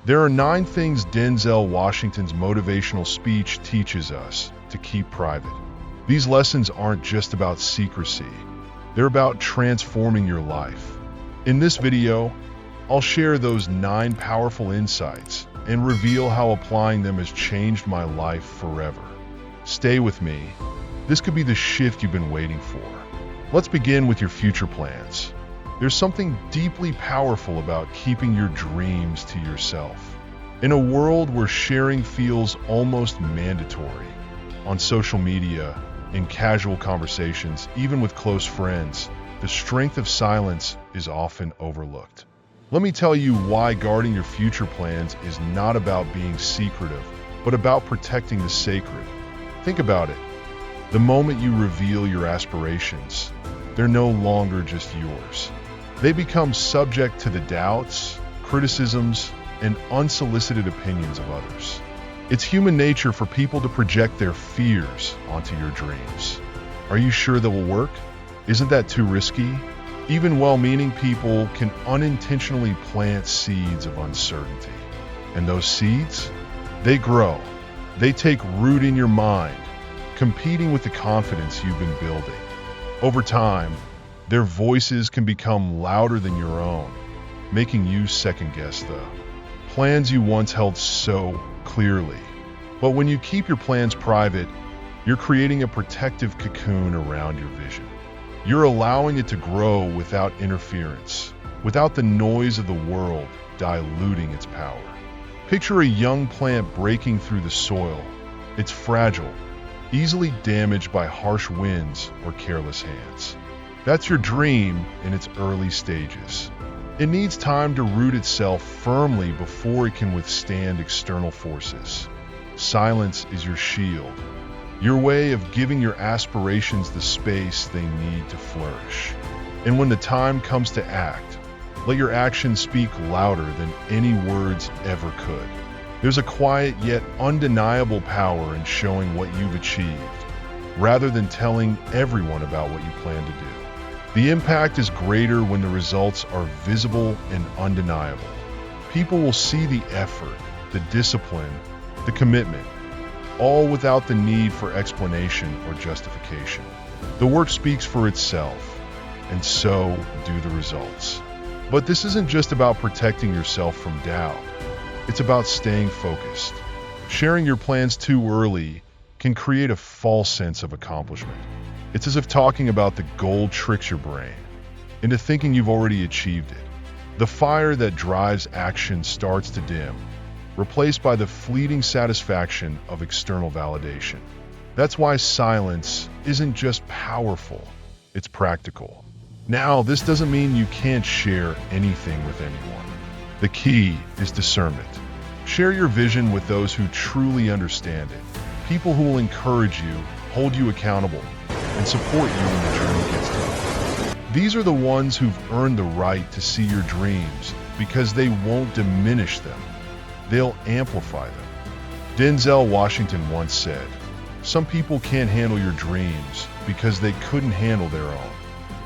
There are 9 things Denzel Washington's motivational speech teaches us to keep private. These lessons aren't just about secrecy. They're about transforming your life. In this video, I'll share those 9 powerful insights and reveal how applying them has changed my life forever. Stay with me. This could be the shift you've been waiting for. Let's begin with your future plans. There's something deeply powerful about keeping your dreams to yourself. In a world where sharing feels almost mandatory, on social media, in casual conversations, even with close friends, the strength of silence is often overlooked. Let me tell you why guarding your future plans is not about being secretive, but about protecting the sacred. Think about it. The moment you reveal your aspirations, they're no longer just yours. They become subject to the doubts, criticisms, and unsolicited opinions of others. It's human nature for people to project their fears onto your dreams. Are you sure that will work? Isn't that too risky? Even well-meaning people can unintentionally plant seeds of uncertainty. And those seeds, they grow. They take root in your mind, competing with the confidence you've been building. Over time, their voices can become louder than your own, making you second-guess the plans you once held so clearly. But when you keep your plans private, you're creating a protective cocoon around your vision. You're allowing it to grow without interference, without the noise of the world diluting its power. Picture a young plant breaking through the soil. It's fragile, easily damaged by harsh winds or careless hands. That's your dream in its early stages. It needs time to root itself firmly before it can withstand external forces. Silence is your shield, your way of giving your aspirations the space they need to flourish. And when the time comes to act, let your actions speak louder than any words ever could. There's a quiet yet undeniable power in showing what you've achieved, rather than telling everyone about what you plan to do. The impact is greater when the results are visible and undeniable. People will see the effort, the discipline, the commitment, all without the need for explanation or justification. The work speaks for itself, and so do the results. But this isn't just about protecting yourself from doubt. It's about staying focused. Sharing your plans too early can create a false sense of accomplishment. It's as if talking about the goal tricks your brain into thinking you've already achieved it. The fire that drives action starts to dim, replaced by the fleeting satisfaction of external validation. That's why silence isn't just powerful, it's practical. Now, this doesn't mean you can't share anything with anyone. The key is discernment. Share your vision with those who truly understand it, people who will encourage you, hold you accountable, and support you when the journey gets tough. These are the ones who've earned the right to see your dreams because they won't diminish them. They'll amplify them. Denzel Washington once said, "Some people can't handle your dreams because they couldn't handle their own."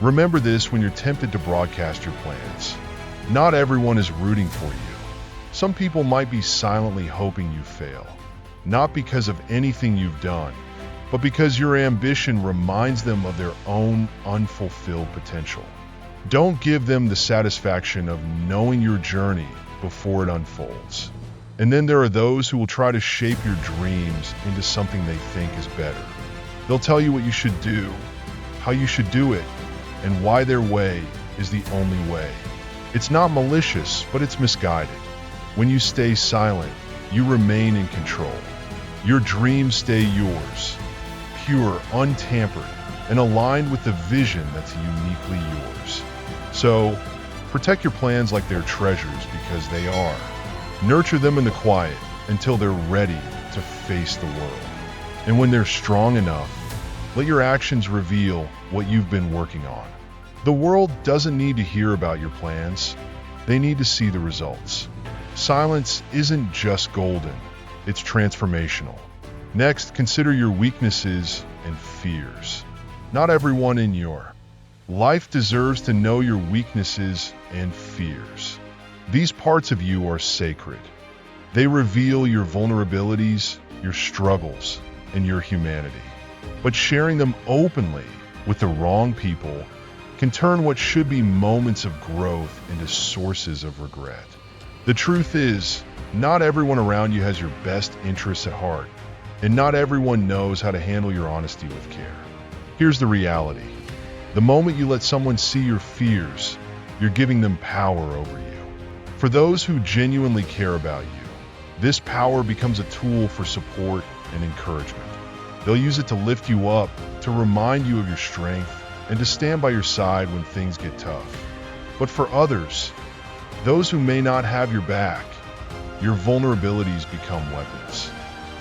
Remember this when you're tempted to broadcast your plans. Not everyone is rooting for you. Some people might be silently hoping you fail, not because of anything you've done, but because your ambition reminds them of their own unfulfilled potential. Don't give them the satisfaction of knowing your journey before it unfolds. And then there are those who will try to shape your dreams into something they think is better. They'll tell you what you should do, how you should do it, and why their way is the only way. It's not malicious, but it's misguided. When you stay silent, you remain in control. Your dreams stay yours, pure, untampered, and aligned with the vision that's uniquely yours. So, protect your plans like they're treasures because they are. Nurture them in the quiet until they're ready to face the world. And when they're strong enough, let your actions reveal what you've been working on. The world doesn't need to hear about your plans. They need to see the results. Silence isn't just golden, it's transformational. Next, consider your weaknesses and fears. Not everyone in your life deserves to know your weaknesses and fears. These parts of you are sacred. They reveal your vulnerabilities, your struggles, and your humanity. But sharing them openly with the wrong people can turn what should be moments of growth into sources of regret. The truth is, not everyone around you has your best interests at heart, and not everyone knows how to handle your honesty with care. Here's the reality. The moment you let someone see your fears, you're giving them power over you. For those who genuinely care about you, this power becomes a tool for support and encouragement. They'll use it to lift you up, to remind you of your strength, and to stand by your side when things get tough. But for others, those who may not have your back, your vulnerabilities become weapons.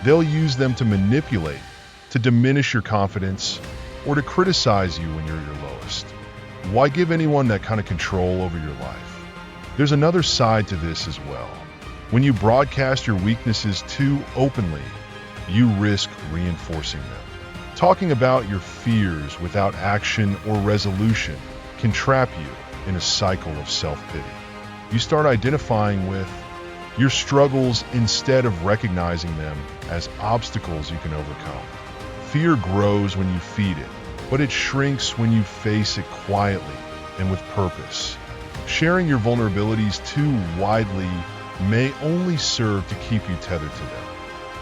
They'll use them to manipulate, to diminish your confidence, or to criticize you when you're your lowest. Why give anyone that kind of control over your life? There's another side to this as well. When you broadcast your weaknesses too openly, you risk reinforcing them. Talking about your fears without action or resolution can trap you in a cycle of self-pity. You start identifying with your struggles instead of recognizing them as obstacles you can overcome. Fear grows when you feed it, but it shrinks when you face it quietly and with purpose. Sharing your vulnerabilities too widely may only serve to keep you tethered to them.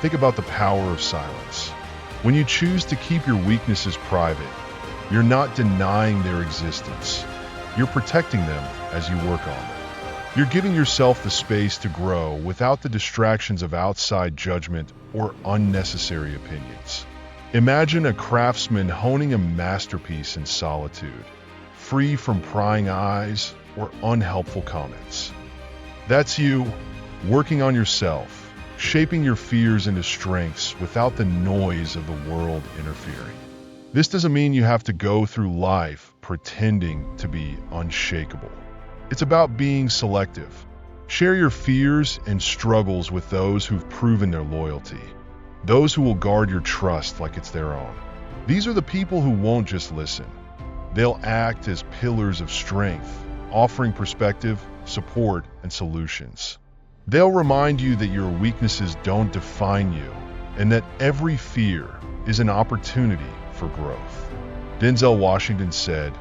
Think about the power of silence. When you choose to keep your weaknesses private, you're not denying their existence. You're protecting them as you work on them. You're giving yourself the space to grow without the distractions of outside judgment or unnecessary opinions. Imagine a craftsman honing a masterpiece in solitude, free from prying eyes or unhelpful comments. That's you, working on yourself, shaping your fears into strengths without the noise of the world interfering. This doesn't mean you have to go through life pretending to be unshakable. It's about being selective. Share your fears and struggles with those who've proven their loyalty, those who will guard your trust like it's their own. These are the people who won't just listen. They'll act as pillars of strength, offering perspective, support, and solutions. They'll remind you that your weaknesses don't define you and that every fear is an opportunity for growth. Denzel Washington said,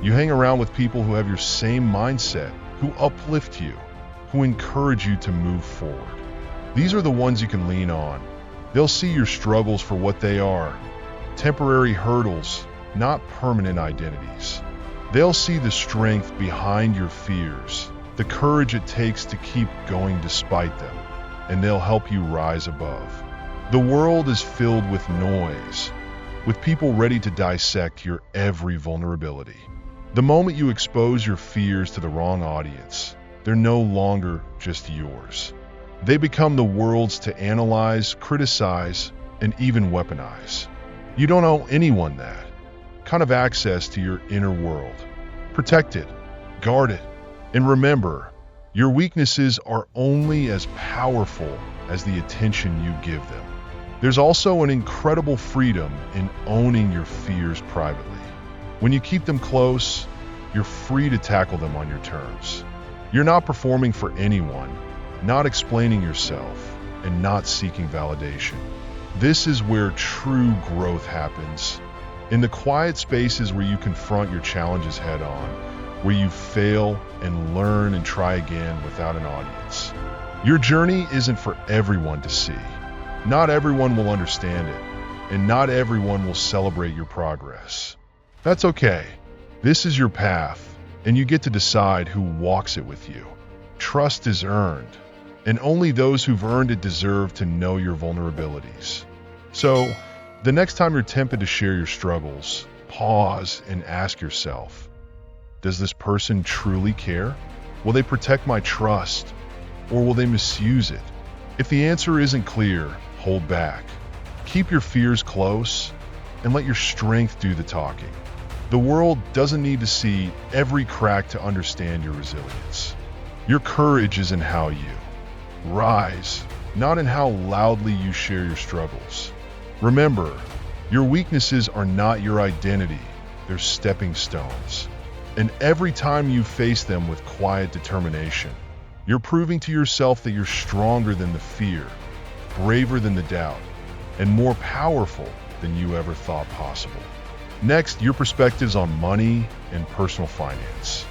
"You hang around with people who have your same mindset, who uplift you, who encourage you to move forward. These are the ones you can lean on. They'll see your struggles for what they are, temporary hurdles, not permanent identities. They'll see the strength behind your fears, the courage it takes to keep going despite them, and they'll help you rise above." The world is filled with noise, with people ready to dissect your every vulnerability. The moment you expose your fears to the wrong audience, they're no longer just yours. They become the world's to analyze, criticize, and even weaponize. You don't owe anyone that kind of access to your inner world. Protect it, guard it, and remember, your weaknesses are only as powerful as the attention you give them. There's also an incredible freedom in owning your fears privately. When you keep them close, you're free to tackle them on your terms. You're not performing for anyone, not explaining yourself, and not seeking validation. This is where true growth happens. In the quiet spaces where you confront your challenges head on, where you fail and learn and try again without an audience. Your journey isn't for everyone to see. Not everyone will understand it, and not everyone will celebrate your progress. That's okay. This is your path, and you get to decide who walks it with you. Trust is earned, and only those who've earned it deserve to know your vulnerabilities. So, the next time you're tempted to share your struggles, pause and ask yourself, does this person truly care? Will they protect my trust, or will they misuse it? If the answer isn't clear, hold back. Keep your fears close, and let your strength do the talking. The world doesn't need to see every crack to understand your resilience. Your courage is in how you rise, not in how loudly you share your struggles. Remember, your weaknesses are not your identity, they're stepping stones. And every time you face them with quiet determination, You're proving to yourself that you're stronger than the fear, braver than the doubt, and more powerful than you ever thought possible. Next, your perspectives on money and personal finance.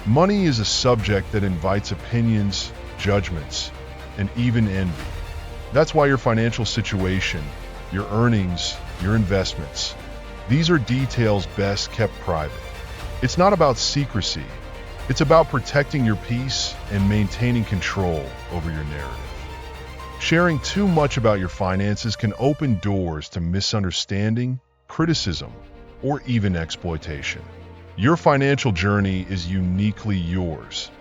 Money is a subject that invites opinions, judgments, and even envy. That's why your financial situation, your earnings, your investments, these are details best kept private. It's not about secrecy. It's about protecting your peace and maintaining control over your narrative. Sharing too much about your finances can open doors to misunderstanding, criticism, or even exploitation. Your financial journey is uniquely yours,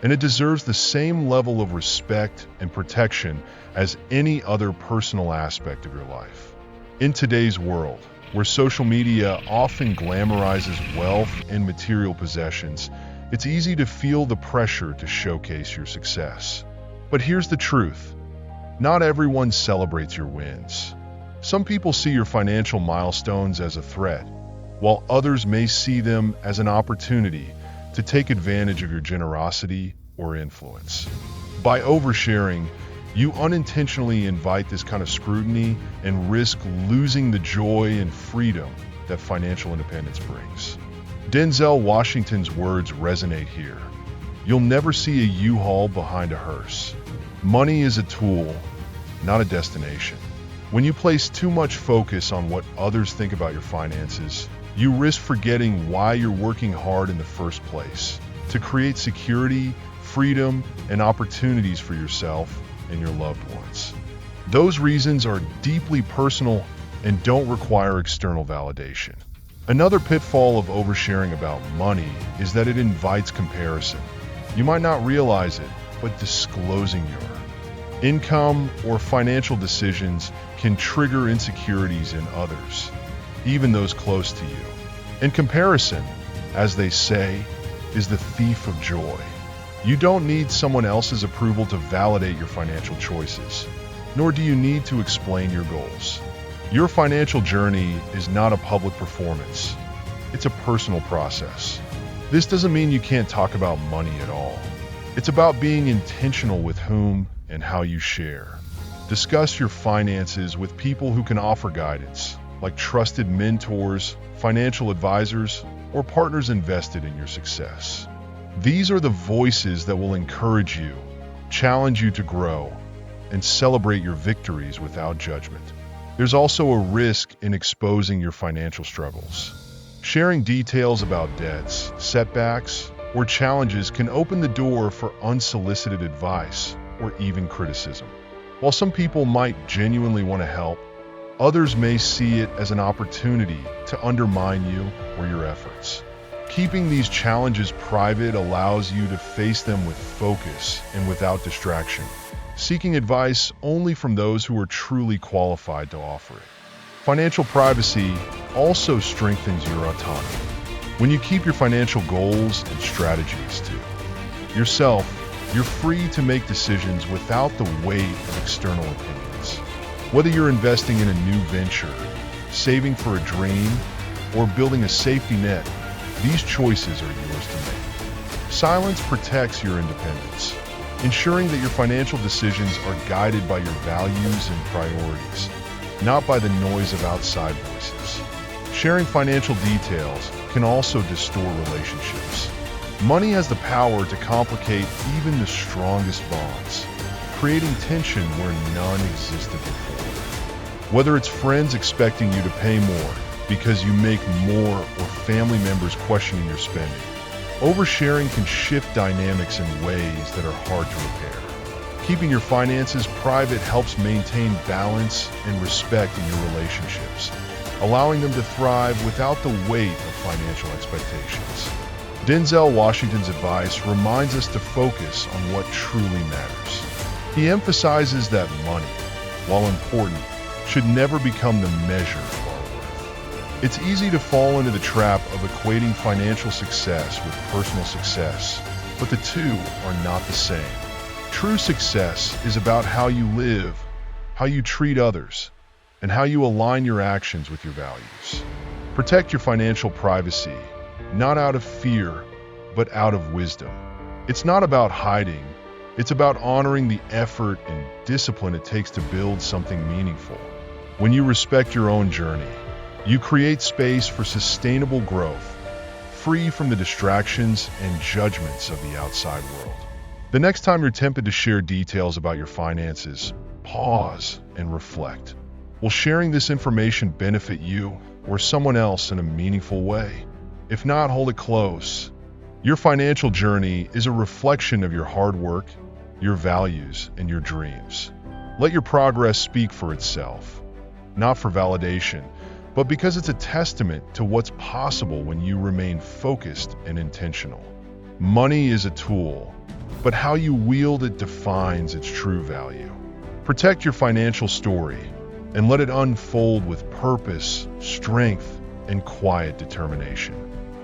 and it deserves the same level of respect and protection as any other personal aspect of your life. In today's world, where social media often glamorizes wealth and material possessions, it's easy to feel the pressure to showcase your success. But here's the truth. Not everyone celebrates your wins. Some people see your financial milestones as a threat, while others may see them as an opportunity to take advantage of your generosity or influence. By oversharing, you unintentionally invite this kind of scrutiny and risk losing the joy and freedom that financial independence brings. Denzel Washington's words resonate here. You'll never see a U-Haul behind a hearse. Money is a tool, not a destination. When you place too much focus on what others think about your finances, you risk forgetting why you're working hard in the first place, to create security, freedom, and opportunities for yourself and your loved ones. Those reasons are deeply personal and don't require external validation. Another pitfall of oversharing about money is that it invites comparison. You might not realize it, but disclosing your income or financial decisions can trigger insecurities in others, even those close to you. And comparison, as they say, is the thief of joy. You don't need someone else's approval to validate your financial choices, nor do you need to explain your goals. Your financial journey is not a public performance. It's a personal process. This doesn't mean you can't talk about money at all. It's about being intentional with whom and how you share. Discuss your finances with people who can offer guidance, like trusted mentors, financial advisors, or partners invested in your success. These are the voices that will encourage you, challenge you to grow, and celebrate your victories without judgment. There's also a risk in exposing your financial struggles. Sharing details about debts, setbacks, or challenges can open the door for unsolicited advice or even criticism. While some people might genuinely want to help, others may see it as an opportunity to undermine you or your efforts. Keeping these challenges private allows you to face them with focus and without distraction, seeking advice only from those who are truly qualified to offer it. Financial privacy also strengthens your autonomy. When you keep your financial goals and strategies to yourself, you're free to make decisions without the weight of external opinions. Whether you're investing in a new venture, saving for a dream, or building a safety net, these choices are yours to make. Silence protects your independence, ensuring that your financial decisions are guided by your values and priorities, not by the noise of outside voices. Sharing financial details can also distort relationships. Money has the power to complicate even the strongest bonds, creating tension where none existed before. Whether it's friends expecting you to pay more because you make more or family members questioning your spending, oversharing can shift dynamics in ways that are hard to repair. Keeping your finances private helps maintain balance and respect in your relationships, allowing them to thrive without the weight of financial expectations. Denzel Washington's advice reminds us to focus on what truly matters. He emphasizes that money, while important, should never become the measure of our worth. It's easy to fall into the trap of equating financial success with personal success, but the two are not the same. True success is about how you live, how you treat others, and how you align your actions with your values. Protect your financial privacy, not out of fear, but out of wisdom. It's not about hiding, It's about honoring the effort and discipline it takes to build something meaningful. When you respect your own journey, you create space for sustainable growth, free from the distractions and judgments of the outside world. The next time you're tempted to share details about your finances, pause and reflect. Will sharing this information benefit you or someone else in a meaningful way? If not, hold it close. Your financial journey is a reflection of your hard work, your values, and your dreams. Let your progress speak for itself, not for validation, but because it's a testament to what's possible when you remain focused and intentional. Money is a tool, but how you wield it defines its true value. Protect your financial story and let it unfold with purpose, strength, and quiet determination.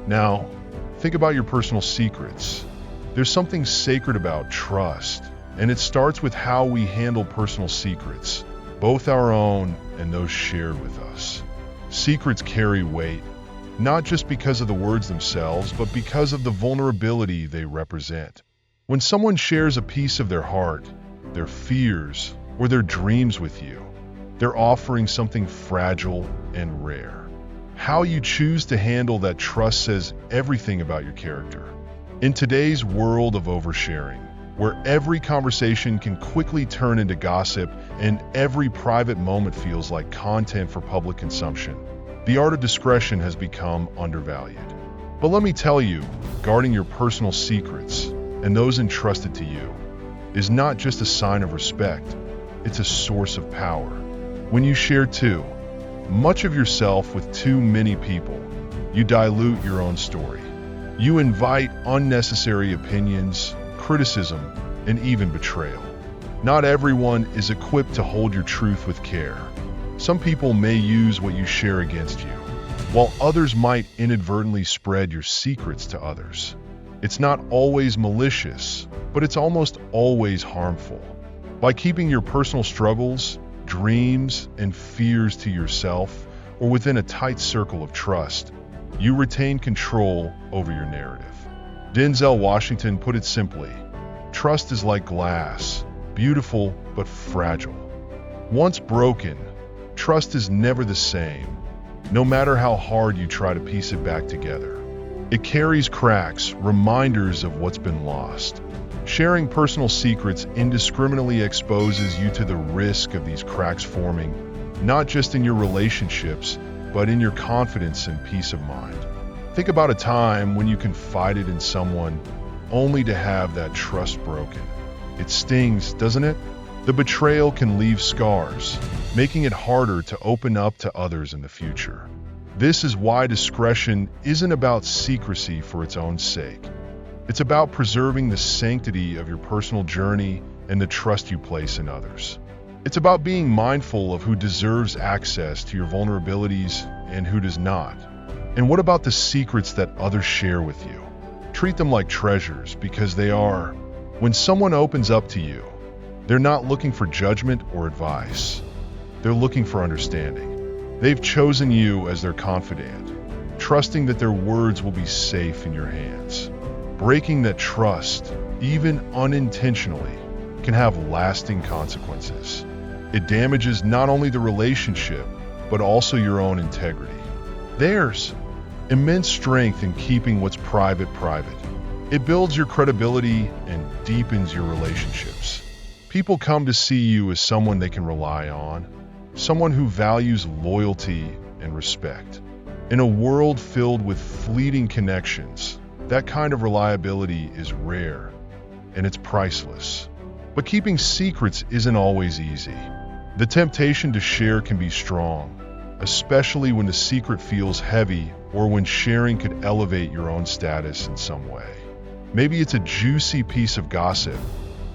Now, think about your personal secrets. There's something sacred about trust, and it starts with how we handle personal secrets, both our own and those shared with us. Secrets carry weight, not just because of the words themselves, but because of the vulnerability they represent. When someone shares a piece of their heart, their fears, or their dreams with you, they're offering something fragile and rare. How you choose to handle that trust says everything about your character. In today's world of oversharing, where every conversation can quickly turn into gossip and every private moment feels like content for public consumption, the art of discretion has become undervalued. But let me tell you, guarding your personal secrets and those entrusted to you is not just a sign of respect, it's a source of power. When you share too much of yourself with too many people, you dilute your own story. You invite unnecessary opinions, criticism, and even betrayal. Not everyone is equipped to hold your truth with care. Some people may use what you share against you, while others might inadvertently spread your secrets to others. It's not always malicious, but it's almost always harmful. By keeping your personal struggles, dreams, and fears to yourself or within a tight circle of trust, you retain control over your narrative. Denzel Washington put it simply, trust is like glass, beautiful but fragile. Once broken, trust is never the same, no matter how hard you try to piece it back together. It carries cracks, reminders of what's been lost. Sharing personal secrets indiscriminately exposes you to the risk of these cracks forming, not just in your relationships, but in your confidence and peace of mind. Think about a time when you confided in someone only to have that trust broken. It stings, doesn't it? The betrayal can leave scars, making it harder to open up to others in the future. This is why discretion isn't about secrecy for its own sake. It's about preserving the sanctity of your personal journey and the trust you place in others. It's about being mindful of who deserves access to your vulnerabilities and who does not. And what about the secrets that others share with you? Treat them like treasures because they are. When someone opens up to you, they're not looking for judgment or advice. They're looking for understanding. They've chosen you as their confidant, trusting that their words will be safe in your hands. Breaking that trust, even unintentionally, can have lasting consequences. It damages not only the relationship, but also your own integrity. There's immense strength in keeping what's private private. It builds your credibility and deepens your relationships. People come to see you as someone they can rely on, someone who values loyalty and respect. In a world filled with fleeting connections, that kind of reliability is rare, and it's priceless. But keeping secrets isn't always easy. The temptation to share can be strong, especially when the secret feels heavy or when sharing could elevate your own status in some way. Maybe it's a juicy piece of gossip,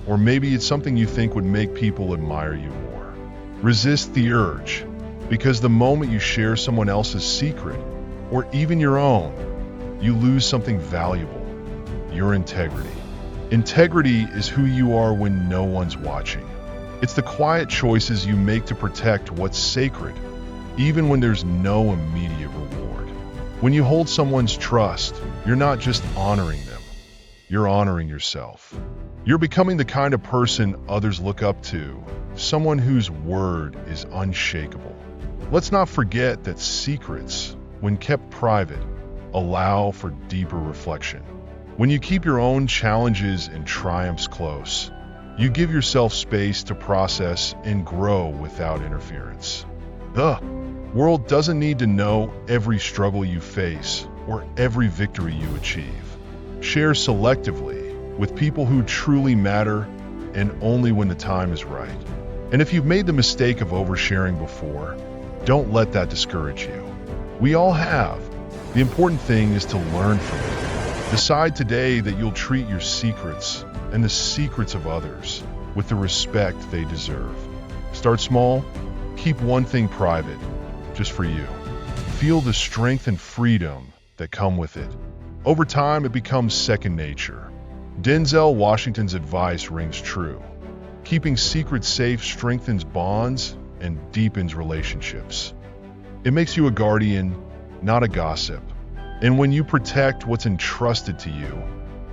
or maybe it's something you think would make people admire you more. Resist the urge, because the moment you share someone else's secret, or even your own, you lose something valuable, your integrity. Integrity is who you are when no one's watching. It's the quiet choices you make to protect what's sacred, even when there's no immediate reward. When you hold someone's trust, you're not just honoring them. You're honoring yourself. You're becoming the kind of person others look up to, someone whose word is unshakable. Let's not forget that secrets, when kept private, allow for deeper reflection. When you keep your own challenges and triumphs close, you give yourself space to process and grow without interference. The world doesn't need to know every struggle you face or every victory you achieve. Share selectively with people who truly matter and only when the time is right. And if you've made the mistake of oversharing before, don't let that discourage you. We all have. The important thing is to learn from it. Decide today that you'll treat your secrets and the secrets of others with the respect they deserve. Start small, keep one thing private, just for you. Feel the strength and freedom that come with it. Over time, it becomes second nature. Denzel Washington's advice rings true. Keeping secrets safe strengthens bonds and deepens relationships. It makes you a guardian, not a gossip. And when you protect what's entrusted to you,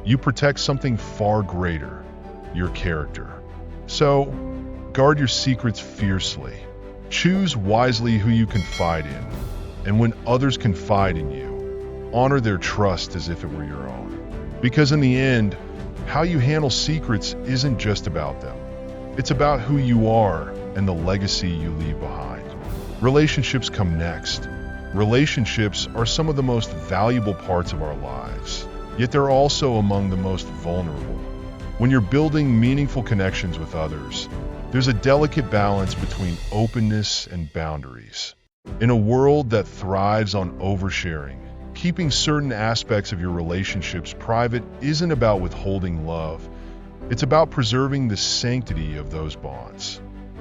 you protect something far greater, your character. So, guard your secrets fiercely. Choose wisely who you confide in. And when others confide in you, honor their trust as if it were your own. Because in the end, how you handle secrets isn't just about them. It's about who you are and the legacy you leave behind. Relationships come next. Relationships are some of the most valuable parts of our lives, yet they're also among the most vulnerable. When you're building meaningful connections with others, there's a delicate balance between openness and boundaries. In a world that thrives on oversharing, keeping certain aspects of your relationships private isn't about withholding love. It's about preserving the sanctity of those bonds.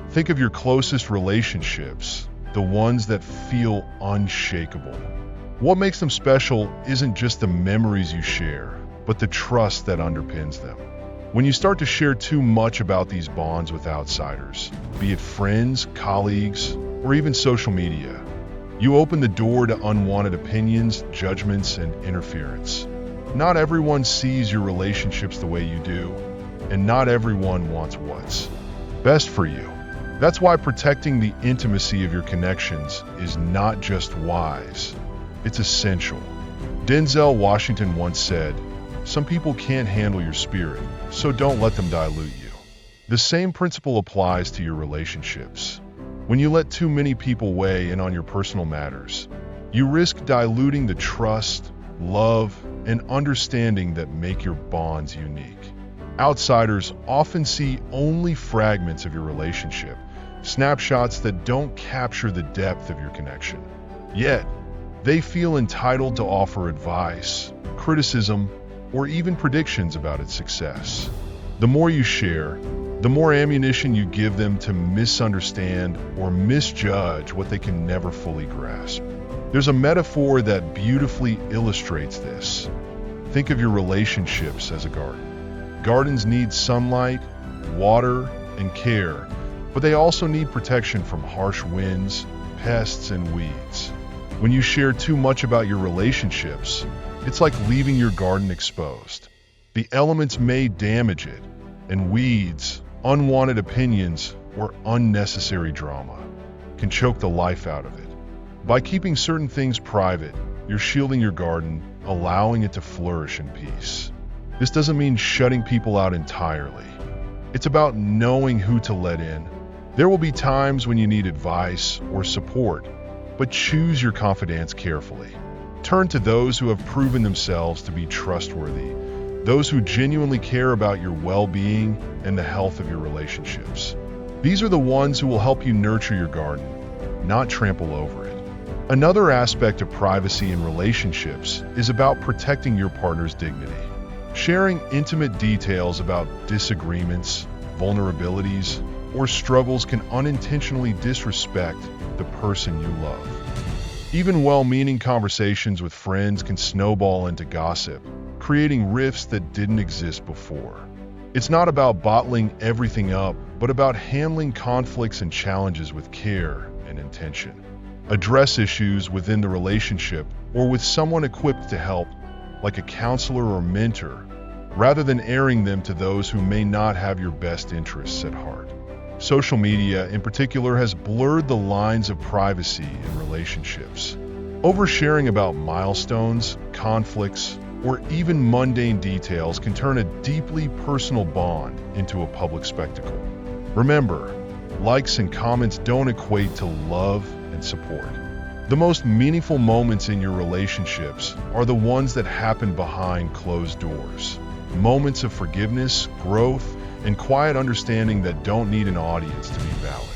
Think of your closest relationships, the ones that feel unshakable. What makes them special isn't just the memories you share, but the trust that underpins them. When you start to share too much about these bonds with outsiders, be it friends, colleagues, or even social media, you open the door to unwanted opinions, judgments, and interference. Not everyone sees your relationships the way you do, and not everyone wants what's best for you. That's why protecting the intimacy of your connections is not just wise, it's essential. Denzel Washington once said, "Some people can't handle your spirit, so don't let them dilute you." The same principle applies to your relationships. When you let too many people weigh in on your personal matters, you risk diluting the trust, love, and understanding that make your bonds unique. Outsiders often see only fragments of your relationship, snapshots that don't capture the depth of your connection. Yet, they feel entitled to offer advice, criticism, or even predictions about its success. The more you share, the more ammunition you give them to misunderstand or misjudge what they can never fully grasp. There's a metaphor that beautifully illustrates this. Think of your relationships as a garden. Gardens need sunlight, water, and care, but they also need protection from harsh winds, pests, and weeds. When you share too much about your relationships, it's like leaving your garden exposed. The elements may damage it, and weeds, unwanted opinions, or unnecessary drama can choke the life out of it. By keeping certain things private, you're shielding your garden, allowing it to flourish in peace. This doesn't mean shutting people out entirely. It's about knowing who to let in. There will be times when you need advice or support, but choose your confidants carefully. Turn to those who have proven themselves to be trustworthy, those who genuinely care about your well-being and the health of your relationships. These are the ones who will help you nurture your garden, not trample over it. Another aspect of privacy in relationships is about protecting your partner's dignity. Sharing intimate details about disagreements, vulnerabilities, or struggles can unintentionally disrespect the person you love. Even well-meaning conversations with friends can snowball into gossip, creating rifts that didn't exist before. It's not about bottling everything up, but about handling conflicts and challenges with care and intention. Address issues within the relationship or with someone equipped to help, like a counselor or mentor, rather than airing them to those who may not have your best interests at heart. Social media, in particular, has blurred the lines of privacy in relationships. Oversharing about milestones, conflicts, or even mundane details can turn a deeply personal bond into a public spectacle. Remember, likes and comments don't equate to love and support. The most meaningful moments in your relationships are the ones that happen behind closed doors. Moments of forgiveness, growth, and quiet understanding that don't need an audience to be valid.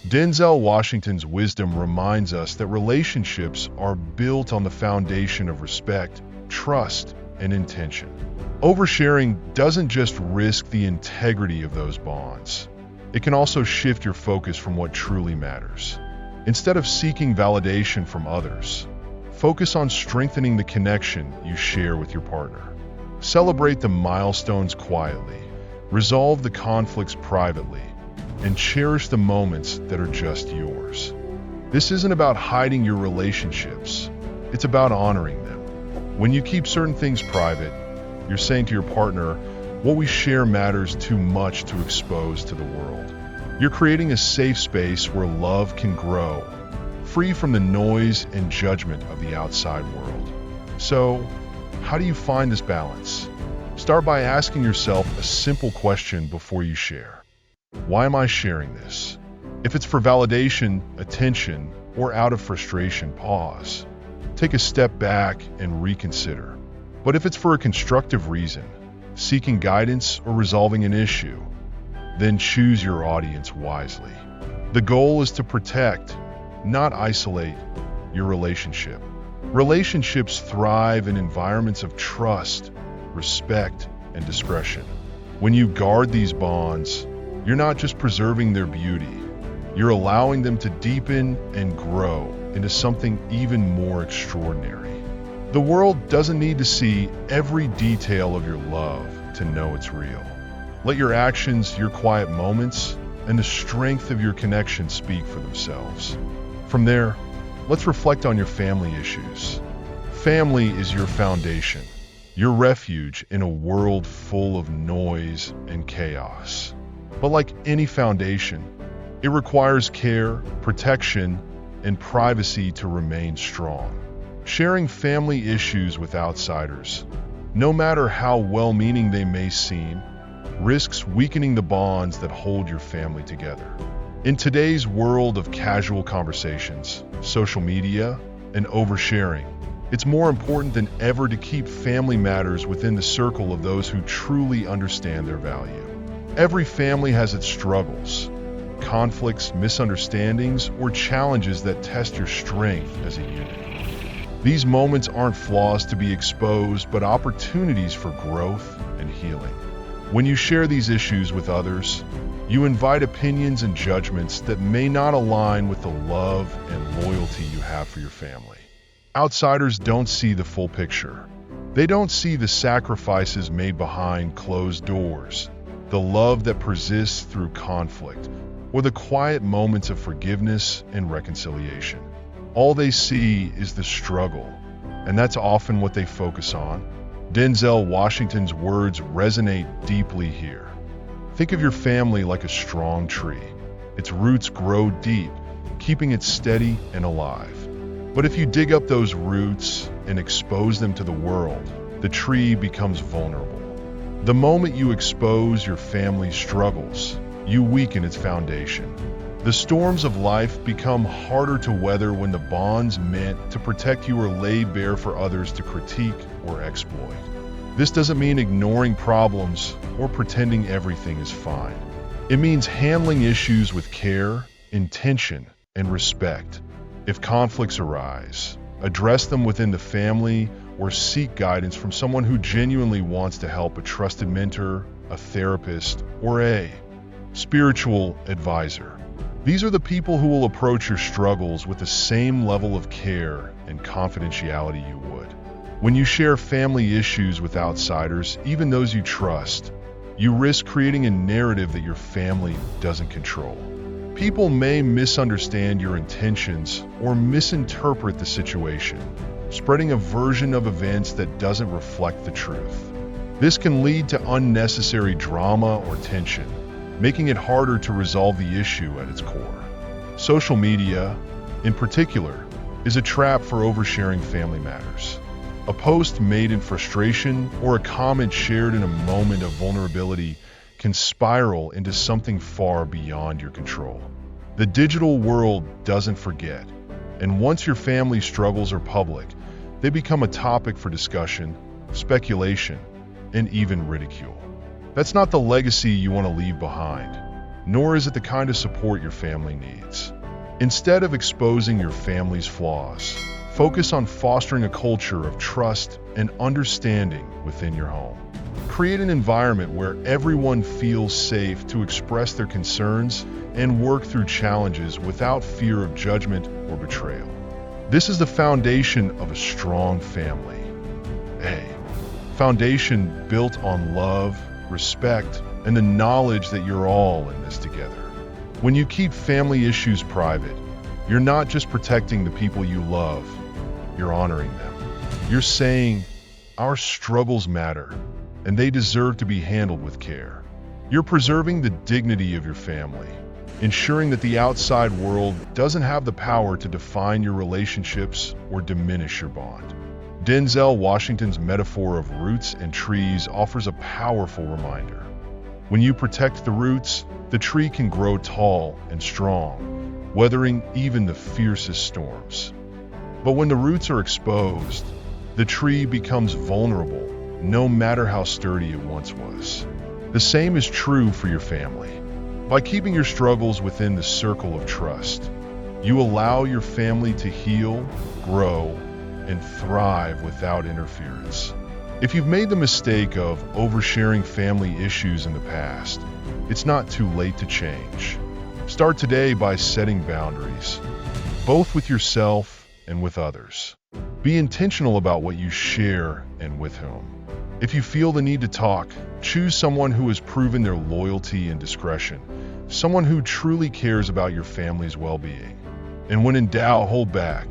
Denzel Washington's wisdom reminds us that relationships are built on the foundation of respect, trust, and intention. Oversharing doesn't just risk the integrity of those bonds. It can also shift your focus from what truly matters. Instead of seeking validation from others, focus on strengthening the connection you share with your partner. Celebrate the milestones quietly, resolve the conflicts privately, and cherish the moments that are just yours. This isn't about hiding your relationships, it's about honoring them. When you keep certain things private, you're saying to your partner, what we share matters too much to expose to the world. You're creating a safe space where love can grow, free from the noise and judgment of the outside world. So, how do you find this balance? Start by asking yourself a simple question before you share. Why am I sharing this? If it's for validation, attention, or out of frustration, pause. Take a step back and reconsider. But if it's for a constructive reason, seeking guidance or resolving an issue, then choose your audience wisely. The goal is to protect, not isolate, your relationship. Relationships thrive in environments of trust, respect, and discretion. When you guard these bonds, you're not just preserving their beauty, you're allowing them to deepen and grow into something even more extraordinary. The world doesn't need to see every detail of your love to know it's real. Let your actions, your quiet moments, and the strength of your connection speak for themselves. From there, let's reflect on your family issues. Family is your foundation, your refuge in a world full of noise and chaos. But like any foundation, it requires care, protection, and privacy to remain strong. Sharing family issues with outsiders, no matter how well-meaning they may seem, risks weakening the bonds that hold your family together. In today's world of casual conversations, social media, and oversharing, it's more important than ever to keep family matters within the circle of those who truly understand their value. Every family has its struggles, conflicts, misunderstandings, or challenges that test your strength as a unit. These moments aren't flaws to be exposed, but opportunities for growth and healing. When you share these issues with others, you invite opinions and judgments that may not align with the love and loyalty you have for your family. Outsiders don't see the full picture. They don't see the sacrifices made behind closed doors, the love that persists through conflict, or the quiet moments of forgiveness and reconciliation. All they see is the struggle, and that's often what they focus on. Denzel Washington's words resonate deeply here. Think of your family like a strong tree. Its roots grow deep, keeping it steady and alive. But if you dig up those roots and expose them to the world, the tree becomes vulnerable. The moment you expose your family's struggles, you weaken its foundation. The storms of life become harder to weather when the bonds meant to protect you are laid bare for others to critique or exploit. This doesn't mean ignoring problems or pretending everything is fine. It means handling issues with care, intention, and respect. If conflicts arise, address them within the family or seek guidance from someone who genuinely wants to help, a trusted mentor, a therapist, or a spiritual advisor. These are the people who will approach your struggles with the same level of care and confidentiality you would. When you share family issues with outsiders, even those you trust, you risk creating a narrative that your family doesn't control. People may misunderstand your intentions or misinterpret the situation, spreading a version of events that doesn't reflect the truth. This can lead to unnecessary drama or tension, making it harder to resolve the issue at its core. Social media, in particular, is a trap for oversharing family matters. A post made in frustration or a comment shared in a moment of vulnerability can spiral into something far beyond your control. The digital world doesn't forget, and once your family struggles are public, they become a topic for discussion, speculation, and even ridicule. That's not the legacy you want to leave behind, nor is it the kind of support your family needs. Instead of exposing your family's flaws, focus on fostering a culture of trust and understanding within your home. Create an environment where everyone feels safe to express their concerns and work through challenges without fear of judgment or betrayal. This is the foundation of a strong family. A foundation built on love, respect, and the knowledge that you're all in this together. When you keep family issues private, you're not just protecting the people you love, you're honoring them. You're saying, our struggles matter, and they deserve to be handled with care. You're preserving the dignity of your family, ensuring that the outside world doesn't have the power to define your relationships or diminish your bond. Denzel Washington's metaphor of roots and trees offers a powerful reminder. When you protect the roots, the tree can grow tall and strong, weathering even the fiercest storms. But when the roots are exposed, the tree becomes vulnerable, no matter how sturdy it once was. The same is true for your family. By keeping your struggles within the circle of trust, you allow your family to heal, grow, and thrive without interference. If you've made the mistake of oversharing family issues in the past, it's not too late to change. Start today by setting boundaries, both with yourself and with others. Be intentional about what you share and with whom. If you feel the need to talk, choose someone who has proven their loyalty and discretion, someone who truly cares about your family's well-being. And when in doubt, hold back.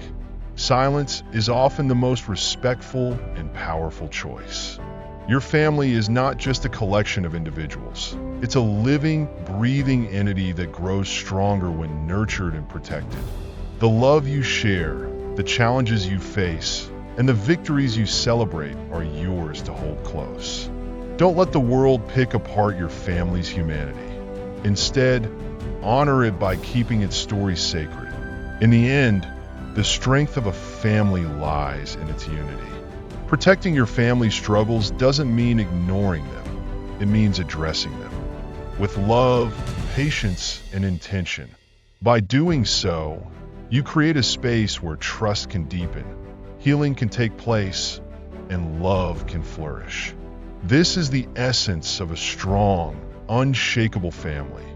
Silence is often the most respectful and powerful choice. Your family is not just a collection of individuals. It's a living, breathing entity that grows stronger when nurtured and protected. The love you share, the challenges you face, and the victories you celebrate are yours to hold close. Don't let the world pick apart your family's humanity. Instead, honor it by keeping its story sacred. In the end, the strength of a family lies in its unity. Protecting your family's struggles doesn't mean ignoring them. It means addressing them with love, patience, and intention. By doing so, you create a space where trust can deepen, healing can take place, and love can flourish. This is the essence of a strong, unshakable family,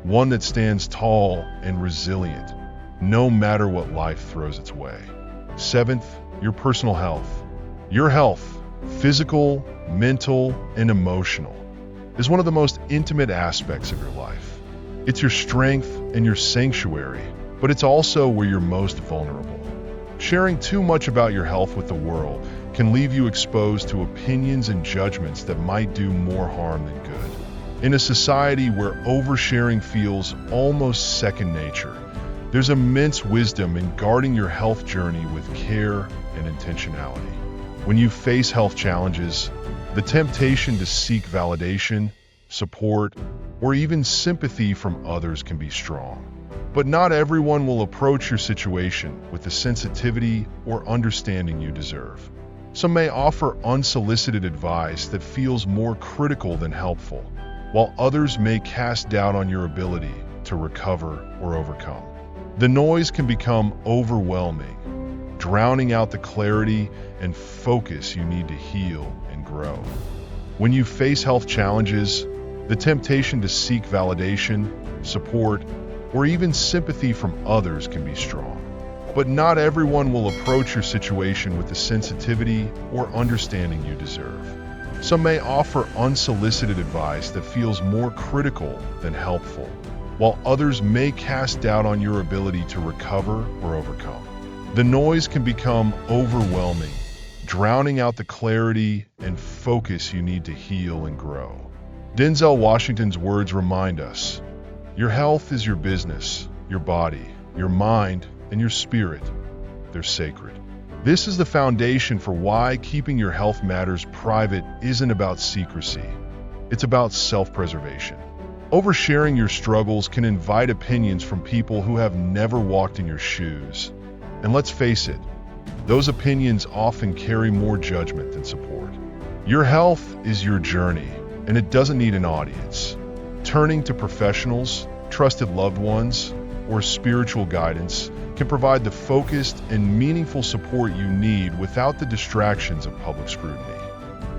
one that stands tall and resilient, no matter what life throws its way. Seventh, your personal health. Your health, physical, mental, and emotional, is one of the most intimate aspects of your life. It's your strength and your sanctuary, but it's also where you're most vulnerable. Sharing too much about your health with the world can leave you exposed to opinions and judgments that might do more harm than good. In a society where oversharing feels almost second nature, there's immense wisdom in guarding your health journey with care and intentionality. When you face health challenges, the temptation to seek validation, support, or even sympathy from others can be strong. But not everyone will approach your situation with the sensitivity or understanding you deserve. Some may offer unsolicited advice that feels more critical than helpful, while others may cast doubt on your ability to recover or overcome. The noise can become overwhelming, drowning out the clarity and focus you need to heal and grow. When you face health challenges, the temptation to seek validation, support, or even sympathy from others can be strong. But not everyone will approach your situation with the sensitivity or understanding you deserve. Some may offer unsolicited advice that feels more critical than helpful, while others may cast doubt on your ability to recover or overcome. The noise can become overwhelming, drowning out the clarity and focus you need to heal and grow. Denzel Washington's words remind us, your health is your business, your body, your mind, and your spirit. They're sacred. This is the foundation for why keeping your health matters private isn't about secrecy. It's about self-preservation. Oversharing your struggles can invite opinions from people who have never walked in your shoes. And let's face it, those opinions often carry more judgment than support. Your health is your journey, and it doesn't need an audience. Turning to professionals, trusted loved ones, or spiritual guidance can provide the focused and meaningful support you need without the distractions of public scrutiny.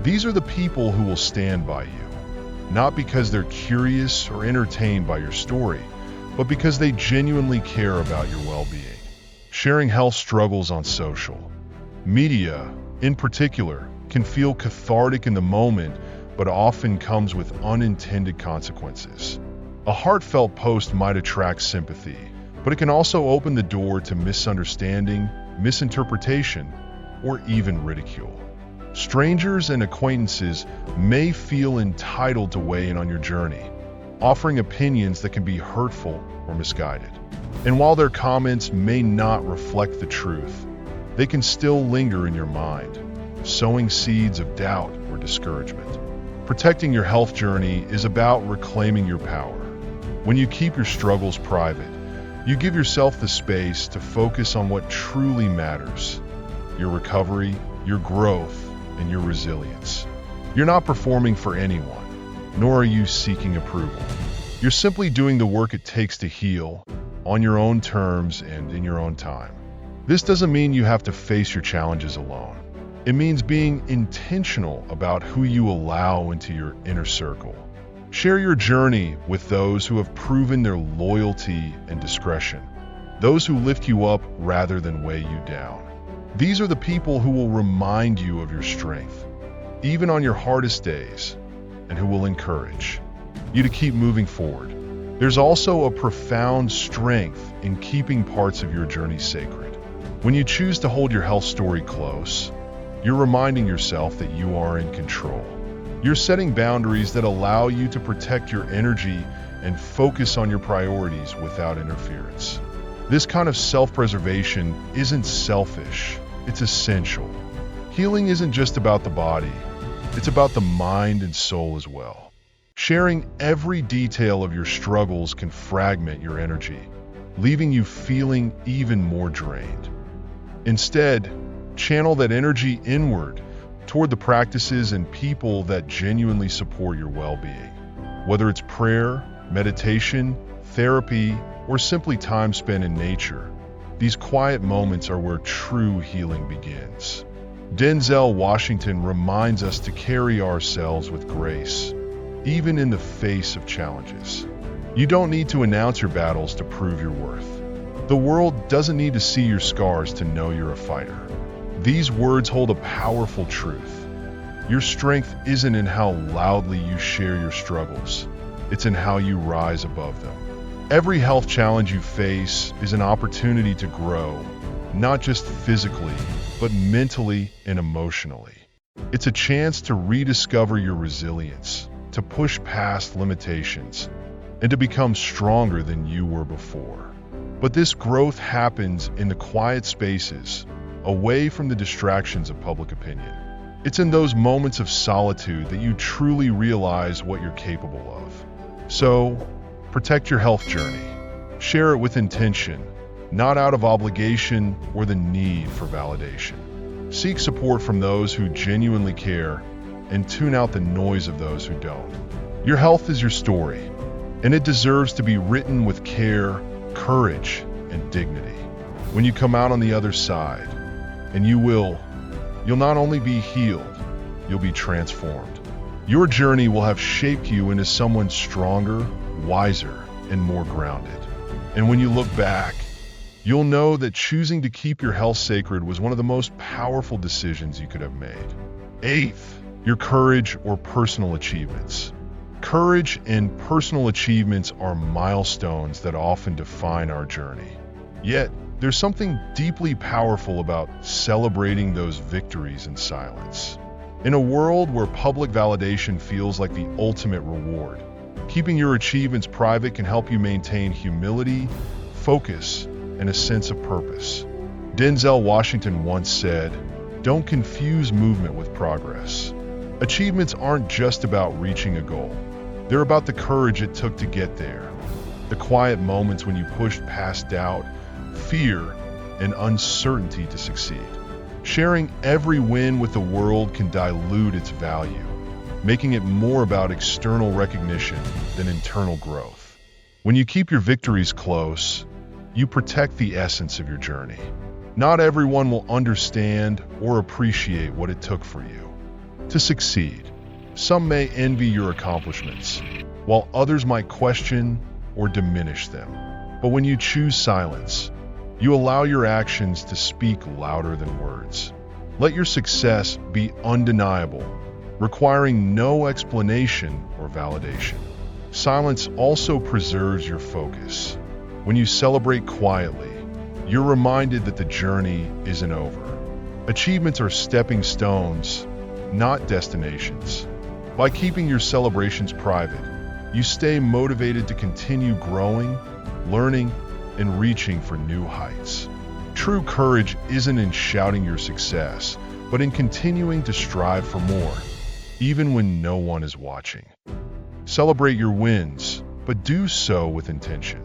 These are the people who will stand by you, not because they're curious or entertained by your story, but because they genuinely care about your well-being. Sharing health struggles on social media, in particular, can feel cathartic in the moment, but often comes with unintended consequences. A heartfelt post might attract sympathy, but it can also open the door to misunderstanding, misinterpretation, or even ridicule. Strangers and acquaintances may feel entitled to weigh in on your journey, offering opinions that can be hurtful or misguided. And while their comments may not reflect the truth, they can still linger in your mind, sowing seeds of doubt or discouragement. Protecting your health journey is about reclaiming your power. When you keep your struggles private, you give yourself the space to focus on what truly matters: your recovery, your growth, and your resilience. You're not performing for anyone, nor are you seeking approval. You're simply doing the work it takes to heal, on your own terms and in your own time. This doesn't mean you have to face your challenges alone. It means being intentional about who you allow into your inner circle. Share your journey with those who have proven their loyalty and discretion, those who lift you up rather than weigh you down. These are the people who will remind you of your strength, even on your hardest days, and who will encourage you to keep moving forward. There's also a profound strength in keeping parts of your journey sacred. When you choose to hold your health story close, you're reminding yourself that you are in control. You're setting boundaries that allow you to protect your energy and focus on your priorities without interference. This kind of self-preservation isn't selfish, it's essential. Healing isn't just about the body, it's about the mind and soul as well. Sharing every detail of your struggles can fragment your energy, leaving you feeling even more drained. Instead, channel that energy inward toward the practices and people that genuinely support your well-being. Whether it's prayer, meditation, therapy, or simply time spent in nature, these quiet moments are where true healing begins. Denzel Washington reminds us to carry ourselves with grace, even in the face of challenges. You don't need to announce your battles to prove your worth. The world doesn't need to see your scars to know you're a fighter. These words hold a powerful truth. Your strength isn't in how loudly you share your struggles. It's in how you rise above them. Every health challenge you face is an opportunity to grow, not just physically, but mentally and emotionally. It's a chance to rediscover your resilience, to push past limitations, and to become stronger than you were before. But this growth happens in the quiet spaces, away from the distractions of public opinion. It's in those moments of solitude that you truly realize what you're capable of. So, protect your health journey. Share it with intention, not out of obligation or the need for validation. Seek support from those who genuinely care and tune out the noise of those who don't. Your health is your story, and it deserves to be written with care, courage, and dignity. When you come out on the other side, and you'll not only be healed, you'll be transformed. Your journey will have shaped you into someone stronger, wiser, and more grounded. And when you look back, you'll know that choosing to keep your health sacred was one of the most powerful decisions you could have made. Eighth, your courage or personal achievements. Courage and personal achievements are milestones that often define our journey. Yet, There's something deeply powerful about celebrating those victories in silence. In a world where public validation feels like the ultimate reward, keeping your achievements private can help you maintain humility, focus, and a sense of purpose. Denzel Washington once said, "Don't confuse movement with progress." Achievements aren't just about reaching a goal. They're about the courage it took to get there. The quiet moments when you pushed past doubt, fear, and uncertainty to succeed. Sharing every win with the world can dilute its value, making it more about external recognition than internal growth. When you keep your victories close, you protect the essence of your journey. Not everyone will understand or appreciate what it took for you to succeed. Some may envy your accomplishments, while others might question or diminish them. But when you choose silence, you allow your actions to speak louder than words. Let your success be undeniable, requiring no explanation or validation. Silence also preserves your focus. When you celebrate quietly, you're reminded that the journey isn't over. Achievements are stepping stones, not destinations. By keeping your celebrations private, you stay motivated to continue growing, learning, and reaching for new heights. True courage isn't in shouting your success, but in continuing to strive for more, even when no one is watching. Celebrate your wins, but do so with intention.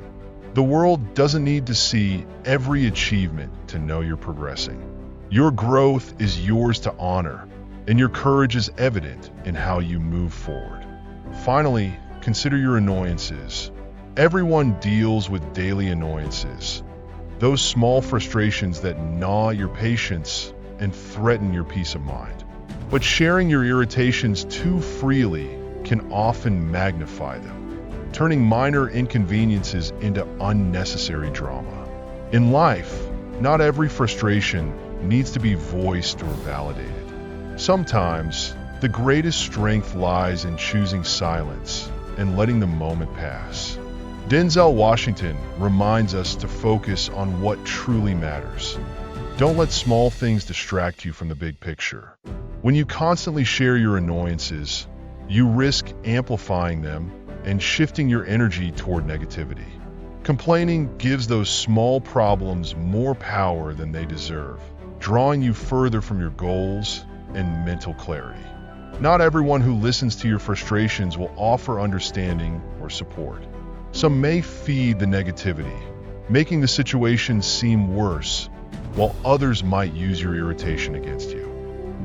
The world doesn't need to see every achievement to know you're progressing. Your growth is yours to honor, and your courage is evident in how you move forward. Finally, consider your annoyances. Everyone deals with daily annoyances, those small frustrations that gnaw your patience and threaten your peace of mind. But sharing your irritations too freely can often magnify them, turning minor inconveniences into unnecessary drama. In life, not every frustration needs to be voiced or validated. Sometimes, the greatest strength lies in choosing silence and letting the moment pass. Denzel Washington reminds us to focus on what truly matters. Don't let small things distract you from the big picture. When you constantly share your annoyances, you risk amplifying them and shifting your energy toward negativity. Complaining gives those small problems more power than they deserve, drawing you further from your goals and mental clarity. Not everyone who listens to your frustrations will offer understanding or support. Some may feed the negativity, making the situation seem worse, while others might use your irritation against you.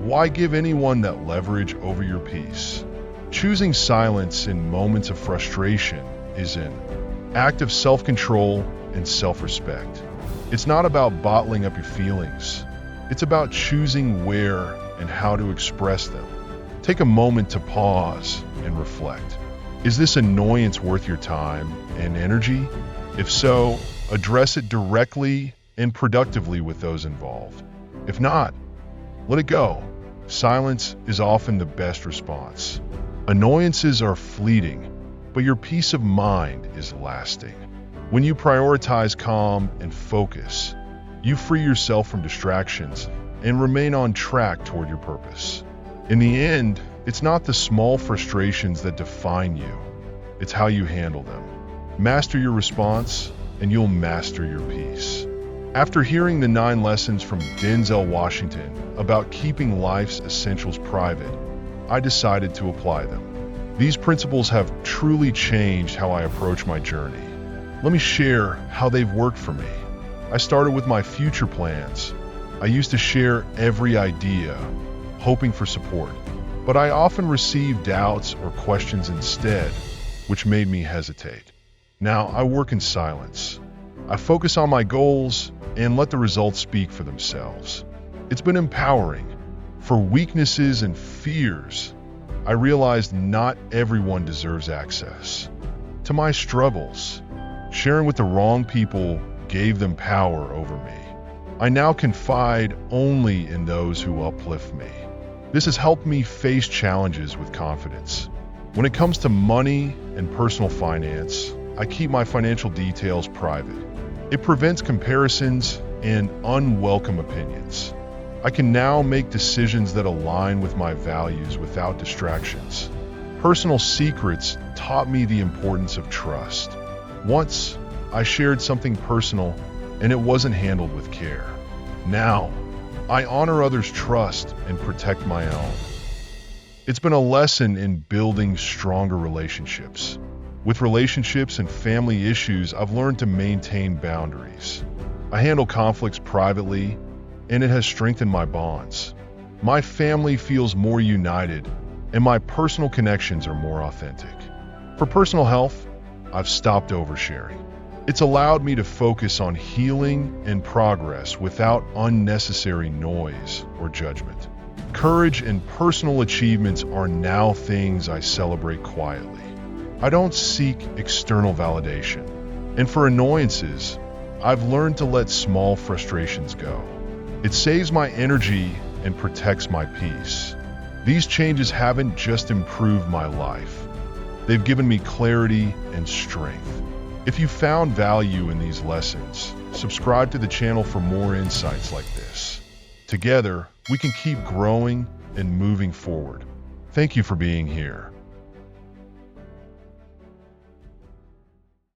Why give anyone that leverage over your peace? Choosing silence in moments of frustration is an act of self-control and self-respect. It's not about bottling up your feelings. It's about choosing where and how to express them. Take a moment to pause and reflect. Is this annoyance worth your time and energy? If so, address it directly and productively with those involved. If not, let it go. Silence is often the best response. Annoyances are fleeting, but your peace of mind is lasting. When you prioritize calm and focus, you free yourself from distractions and remain on track toward your purpose. In the end, it's not the small frustrations that define you, it's how you handle them. Master your response, and you'll master your peace. After hearing the 9 lessons from Denzel Washington about keeping life's essentials private, I decided to apply them. These principles have truly changed how I approach my journey. Let me share how they've worked for me. I started with my future plans. I used to share every idea, hoping for support, but I often received doubts or questions instead, which made me hesitate. Now I work in silence. I focus on my goals and let the results speak for themselves. It's been empowering. For weaknesses and fears, I realized not everyone deserves access to my struggles. Sharing with the wrong people gave them power over me. I now confide only in those who uplift me. This has helped me face challenges with confidence. When it comes to money and personal finance, I keep my financial details private. It prevents comparisons and unwelcome opinions. I can now make decisions that align with my values without distractions. Personal secrets taught me the importance of trust. Once, I shared something personal and it wasn't handled with care. Now, I honor others' trust and protect my own. It's been a lesson in building stronger relationships. With relationships and family issues, I've learned to maintain boundaries. I handle conflicts privately, and it has strengthened my bonds. My family feels more united, and my personal connections are more authentic. For personal health, I've stopped oversharing. It's allowed me to focus on healing and progress without unnecessary noise or judgment. Courage and personal achievements are now things I celebrate quietly. I don't seek external validation. And for annoyances, I've learned to let small frustrations go. It saves my energy and protects my peace. These changes haven't just improved my life. They've given me clarity and strength. If you found value in these lessons, subscribe to the channel for more insights like this. Together, we can keep growing and moving forward. Thank you for being here.